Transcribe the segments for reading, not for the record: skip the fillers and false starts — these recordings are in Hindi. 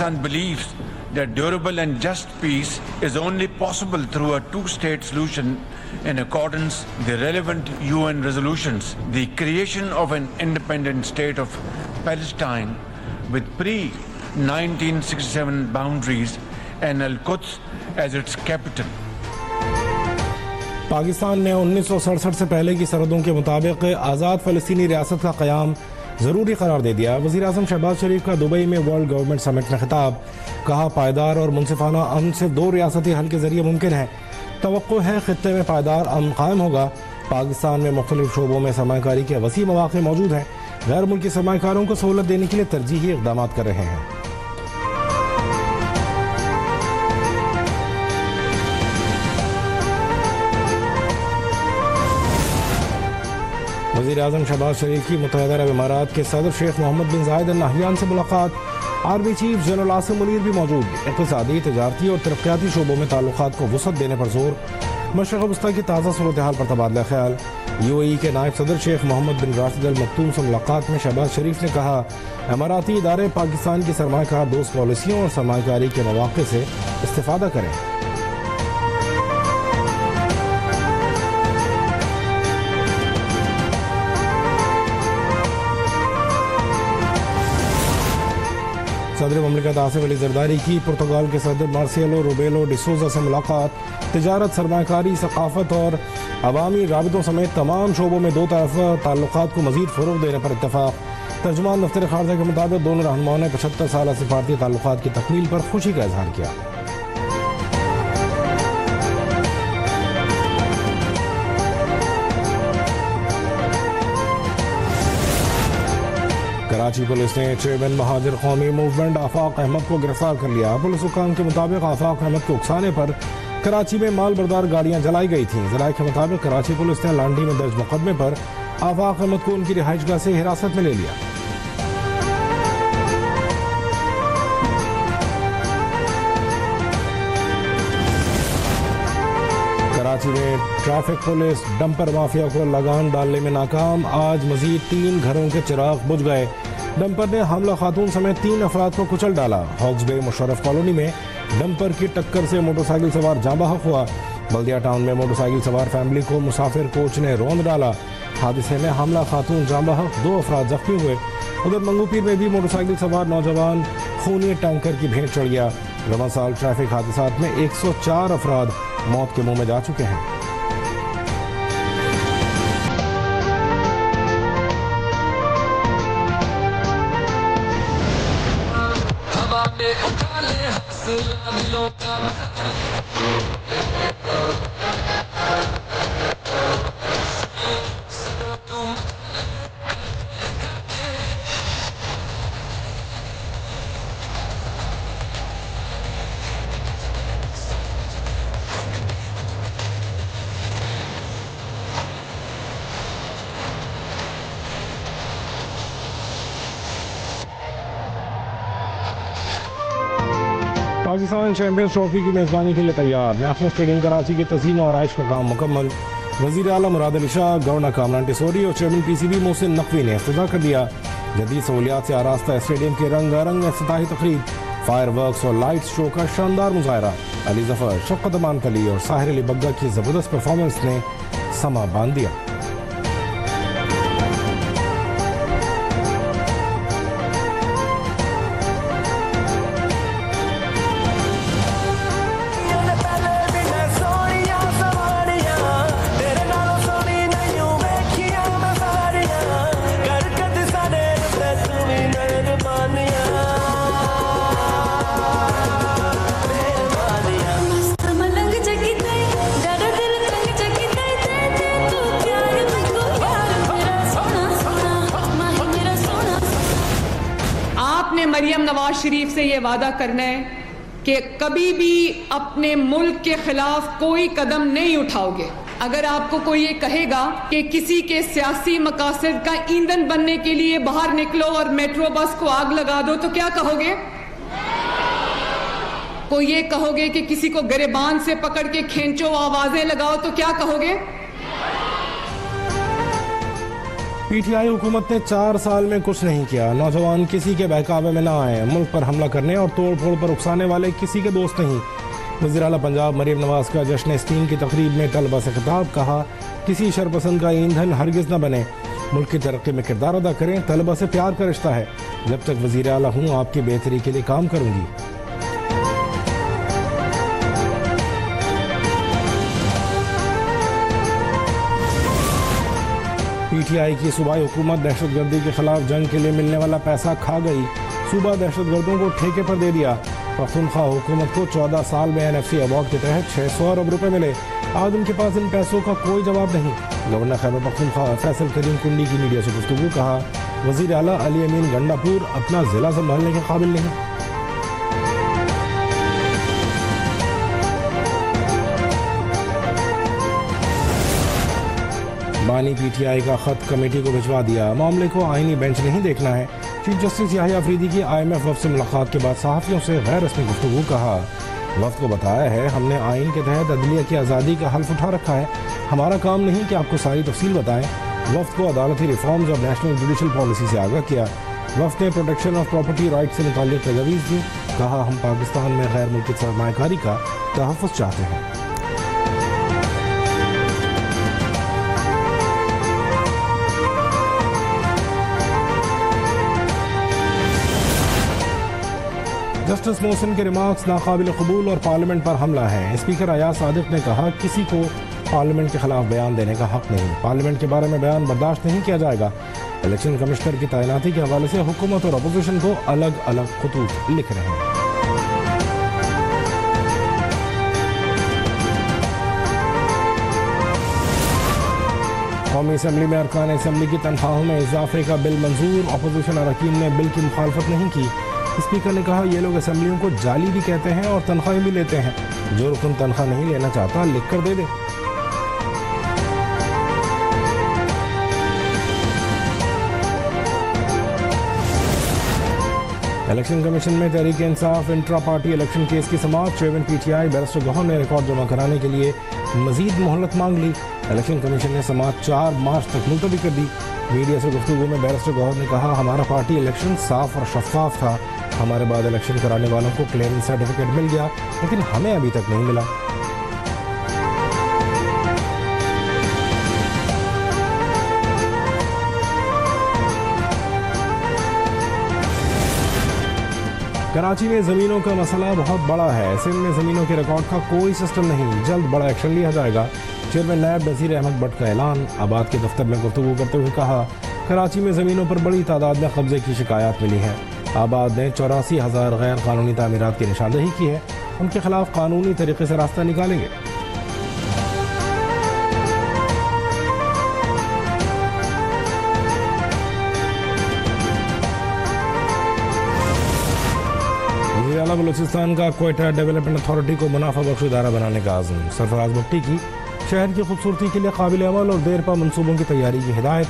Pakistan believes that durable and just peace is only possible through a two-state solution in accordance with the relevant UN resolutions. The creation of an independent state of Palestine with pre-1967 boundaries and Al-Quds as its capital. Pakistan ने 1967 से पहले की सरहदों के मुताबिक आज़ाद फ़लस्तीनी रियासत का क़याम ज़रूरी करार दे दिया। वज़ीर आज़म शहबाज शरीफ का दुबई में वर्ल्ड गवर्नमेंट समिट में खिताब, कहा पायदार और मुनसिफाना अमन सिर्फ 2 रियासती हल के ज़रिए मुमकिन है। तवक्को है खित्ते में पायदार अमन कायम होगा। पाकिस्तान में मुख्तलिफ शोबों में सरमायाकारी के वसी मौक़े मौजूद हैं। गैर मुल्की सरमायाकारों को सहूलत देने के लिए तरजीही इक़दाम कर रहे हैं। वज़ीर आज़म शहबाज शरीफ की मुत्तहिदा अरब इमारात के सदर शेख मोहम्मद बिन ज़ायद अल नहयान से मुलाकात। Army chief general Asim Munir भी मौजूद। इक़्तिसादी, तिजारती और तरक्याती शोबों में ताल्लुकात को वुसअत देने पर जोर। मशरिक़ वस्ता की ताज़ा सूरत हाल पर तबादला ख्याल। UAE के नायब सदर शेख मोहम्मद बिन राशिद अल मक्तूम से मुलाकात में शहबाज शरीफ ने कहा, इमाराती इदारे पाकिस्तान की सरमायाकार दोस्त पॉलिसियों और सरमायाकारी के मौक़े से इस्तिफ़ादा करें। सदर ममलिकत आसिफ अली जरदारी की पुर्तगाल के सदर मार्सिलो रुबेलो डिसोजा से मुलाकात। तिजारत, सरमायाकारी, सकाफत और अवामी राबितों समेत तमाम शोबों में 2 तरफ़ा ताल्लुकात को मज़ीद फ़रोग़ देने पर इत्तफ़ाक़। तर्जुमान दफ्तर ख़ारजा के मुताबिक दोनों रहनुमाओं ने 75 साल सिफारती ताल्लुकात की तकमील पर खुशी का इजहार किया। कराची पुलिस ने चेयरमैन महाजिर कौमी मूवमेंट आफाक अहमद को गिरफ्तार कर लिया। पुलिस हुकाम के मुताबिक आफाक अहमद को उकसाने पर कराची में माल बरदार गाड़ियां जलाई गई थीं। ज़राए के मुताबिक कराची पुलिस ने लांडी में दर्ज मुकदमे पर आफाक अहमद को उनकी रिहाइशगाह से हिरासत में ले लिया। कराची में ट्रैफिक पुलिस डंपर माफिया को लगाम डालने में नाकाम। आज मजीद 3 घरों के चिराग बुझ गए। डंपर ने हमला खातून समेत 3 अफराद को कुचल डाला। हॉक्स बे मुशर्रफ कॉलोनी में डंपर की टक्कर से मोटरसाइकिल सवार जाँ बहक हुआ। बल्दिया टाउन में मोटरसाइकिल सवार फैमिली को मुसाफिर कोच ने रौंद डाला। हादसे में हमला खातून जाँ बहक, 2 अफराद जख्मी हुए। उधर मंगूपीर में भी मोटरसाइकिल सवार नौजवान खूनी टैंकर की भेंट चढ़ गया। रवां साल ट्रैफिक हादसात में 104 अफराद मौत के मुंह में जा चुके हैं। पाकिस्तान चैंपियंस ट्रॉफी की मेज़बानी के लिए तैयार। नेशनल स्टेडियम कराची के तज़ीन और आराइश का काम मुकम्मल। वज़ीर आला मुराद अली शाह, गवर्नर कामरान टिसोरी और चेयरमैन PCB मोहसिन नकवी ने इफ्तिताह कर दिया। जदीद सहूलियात से आरास्ता स्टेडियम के रंगारंग इफ्तिताही तकरीब, फायर वर्क्स और लाइट्स शो का शानदार मुजाहरा। अली जफर, शफ़क़त अमान तली और साहिर अली बग्गा की ज़बरदस्त परफॉर्मेंस ने समा बांध दिया। मरियम नवाज शरीफ से ये वादा करना है कि कभी भी अपने मुल्क के खिलाफ कोई कदम नहीं उठाओगे। अगर आपको कोई ये कहेगा कि किसी के सियासी मकासद का ईंधन बनने के लिए बाहर निकलो और मेट्रो बस को आग लगा दो तो क्या कहोगे? कोई ये कहोगे कि किसी को गिरबान से पकड़ के खींचो, आवाजें लगाओ तो क्या कहोगे? पीटीआई हुकूमत ने 4 साल में कुछ नहीं किया। नौजवान किसी के बहकावे में ना आए। मुल्क पर हमला करने और तोड़ फोड़ पर उकसाने वाले किसी के दोस्त नहीं। वज़ीर आला पंजाब मरीम नवाज का जश्न इस्तीन की तकरीब में तलबा से खिताब। कहा, किसी शरपसंद का ईंधन हरगिज़ न बने। मुल्क की तरक्की में किरदार अदा करें। तलबा से प्यार का रिश्ता है। जब तक वज़ीर आला हूँ आपकी बेहतरी के लिए काम करूँगी। पीटीआई की सूबाई हुकूमत दहशतगर्दी के खिलाफ जंग के लिए मिलने वाला पैसा खा गई। सूबा दहशतगर्दों को ठेके पर दे दिया। पख्तूनख्वा हुकूमत को 14 साल में एनएफसी अवार्ड के तहत 600 अरब रुपए मिले। आज उनके पास इन पैसों का कोई जवाब नहीं। गवर्नर खैबर पख्तूनख्वा फैसल करीम कुंडी की मीडिया से गुफ्तगू। कहा, वज़ीर आला अली अमीन गंडापुर अपना जिला संभालने के काबिल नहीं। बानी पीटीआई का खत कमेटी को भिजवा दिया। मामले को आईनी बेंच नहीं देखना है। चीफ जस्टिस याहिया अफरीदी की IMF वफ्द से मुलाकात के बाद सहाफ़ियों से गैर रस्मी गुफ्तगू। कहा, वफ्द को बताया है हमने आइन के तहत अदलिया की आज़ादी का हल्फ उठा रखा है। हमारा काम नहीं कि आपको सारी तफसील बताएं। वफ्द को अदालती रिफॉर्म्स और नेशनल जुडिशल पॉलिसी से आगाह किया। वफ्द ने प्रोटेक्शन ऑफ प्रॉपर्टी राइट से मुताल्लिक़ तजवीज़ दी। कहा, हम पाकिस्तान में गैर मुल्की सरमायाकारी का तहफ़्फ़ुज़ चाहते हैं। जस्टिस मोहसिन के रिमार्क्स नाकाबिल कबूल और पार्लियामेंट पर हमला है। स्पीकर अयाज सादिक ने कहा, किसी को पार्लियामेंट के खिलाफ बयान देने का हक नहीं। पार्लियामेंट के बारे में बयान बर्दाश्त नहीं किया जाएगा। इलेक्शन कमिश्नर की तैनाती के हवाले से हुकूमत और अपोजिशन को अलग अलग खतूत लिख रहे हैं। कौमी असम्बली में अरकान असम्बली की तनख्वाहों में इजाफे का बिल मंजूर। अपोजिशन अरकान ने बिल की मुखालफत नहीं की। स्पीकर ने कहा, ये लोग असम्बलियों को जाली भी कहते हैं और तनख्वाहें भी लेते हैं। जो रुकन तनख्वाह नहीं लेना चाहता लिख कर दे दे। इलेक्शन कमीशन में Tehreek Insaf intra party election case की समाअत। चेयरमैन पीटीआई बैरिस्टर गौहर ने रिकॉर्ड जमा कराने के लिए मजीद मोहलत मांग ली। इलेक्शन कमीशन ने समाअत 4 मार्च तक मुलतवी कर दी। मीडिया से गुफ्तगू में बैरिस्टर गौहर ने कहा, हमारा पार्टी इलेक्शन साफ और शफाफ था। हमारे बाद इलेक्शन कराने वालों को क्लियरेंस सर्टिफिकेट मिल गया, लेकिन हमें अभी तक नहीं मिला। कराची में ज़मीनों का मसला बहुत बड़ा है। सिंध में ज़मीनों के रिकॉर्ड का कोई सिस्टम नहीं। जल्द बड़ा एक्शन लिया जाएगा। चेयरमैन नायब नज़ीर अहमद भट्ट का ऐलान। आबाद के दफ्तर में गुफ्तगू करते हुए कहा, कराची में ज़मीनों पर बड़ी तादाद में कब्जे की शिकायत मिली है। आबाद ने 84,000 गैर कानूनी तामीरात की निशानदेही की है। उनके खिलाफ कानूनी तरीके से रास्ता निकालेंगे। वज़ीर आला बलूचिस्तान का क्वेटा डेवलपमेंट अथॉरिटी को मुनाफा बख्श इदारा बनाने का आज़म। सरफराज भट्टी की शहर की खूबसूरती के लिए काबिल अमल और देर पा मनसूबों की तैयारी की हिदायत।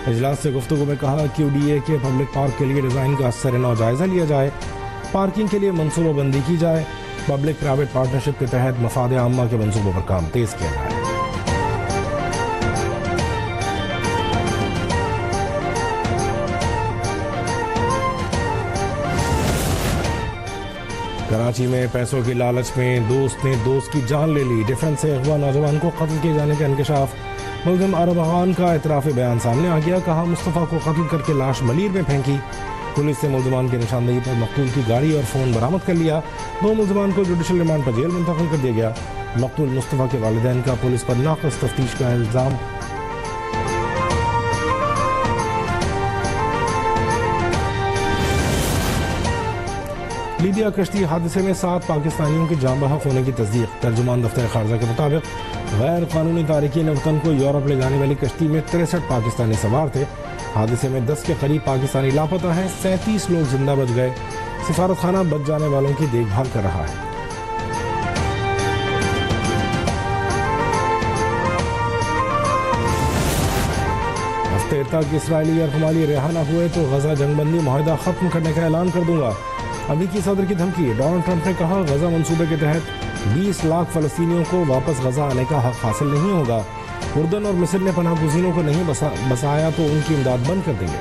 इजलास से गुफ्तगू में कहा, QDA के पब्लिक पार्क के लिए डिज़ाइन का सर-ए-नौ जायज़ा लिया जाए। पार्किंग के लिए मनसूबाबंदी की जाए। पब्लिक प्राइवेट पार्टनरशिप के तहत मफाद आम्मा के मनसूबों पर काम तेज़ किया जाए। कराची में पैसों की लालच में दोस्त ने दोस्त की जान ले ली। डिफेंस से अगवा नौजवान को कत्ल किए जाने का इंकशाफ। मुलजिम अरब खान का एतराफ़ी बयान सामने आ गया। कहा, मुस्तफ़ा को कत्ल करके लाश मलीर में फेंकी। पुलिस ने मुलजिमान की निशानदेही पर मकतूल की गाड़ी और फ़ोन बरामद कर लिया। 2 मुलजिमान को जुडिशल रिमांड पर जेल मुंतकिल कर दिया गया। मकतूल मुस्तफ़ा के वालिदैन का पुलिस पर नाक़िस तफ्तीश का इल्ज़ाम। लीबिया कश्ती हादसे में 7 पाकिस्तानियों के जाँ बहक होने की तस्दीक। तर्जुमान दफ्तर खारजा के मुताबिक गैर कानूनी तारिकीन वतन को यूरोप ले जाने वाली कश्ती में 63 पाकिस्तानी सवार थे। हादसे में 10 के करीब पाकिस्तानी लापता हैं। 37 लोग जिंदा बच गए। सिफारत खाना बच जाने वालों की देखभाल कर रहा है। हफ्ते तक इसराइली यरगमाली रिहा न हुए तो गजा जंगबंदी मुआहदा खत्म करने का ऐलान कर दूंगा। अमेरिकी सदर की धमकी। डोनाल्ड ट्रंप ने कहा, गजा मंसूबे के तहत 20 लाख फ़लस्तीनियों को वापस गजा आने का हक हासिल नहीं होगा। उर्दन और मिस्र ने पनाह गुज़ीनों को नहीं बसाया तो उनकी इमदाद बंद कर देंगे।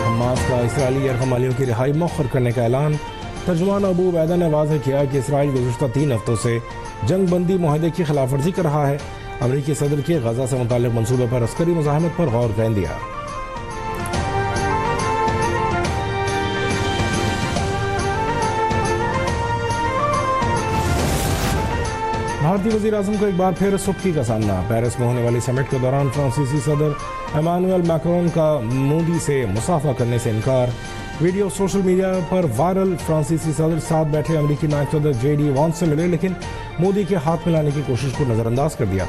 हमास का इसराइली यरगमालियों की रिहाई मौखर करने का ऐलान। तर्जुमान अबू उबैदा ने वाज़ेह किया कि इसराइल गुज़श्ता 3 हफ्तों से जंग बंदी मुआहदे की खिलाफ वर्जी कर रहा है। अमरीकी सदर के गजा से मुताल्लिक मंसूबे पर अस्करी मुज़ाहमत पर गौर कर दिया। भारतीय वज़ीर आज़म को एक बार फिर सुख्ती का सामना। पेरिस में होने वाली समिट के दौरान फ्रांसीसी सदर इमानुएल मैक्रोन का मोदी से मुसाफा करने से इनकार। वीडियो सोशल मीडिया पर वायरल। फ्रांसीसी सदर साथ बैठे अमेरिकी नायब सदर JD वांस से मिले लेकिन मोदी के हाथ मिलाने की कोशिश को नजरअंदाज कर दिया।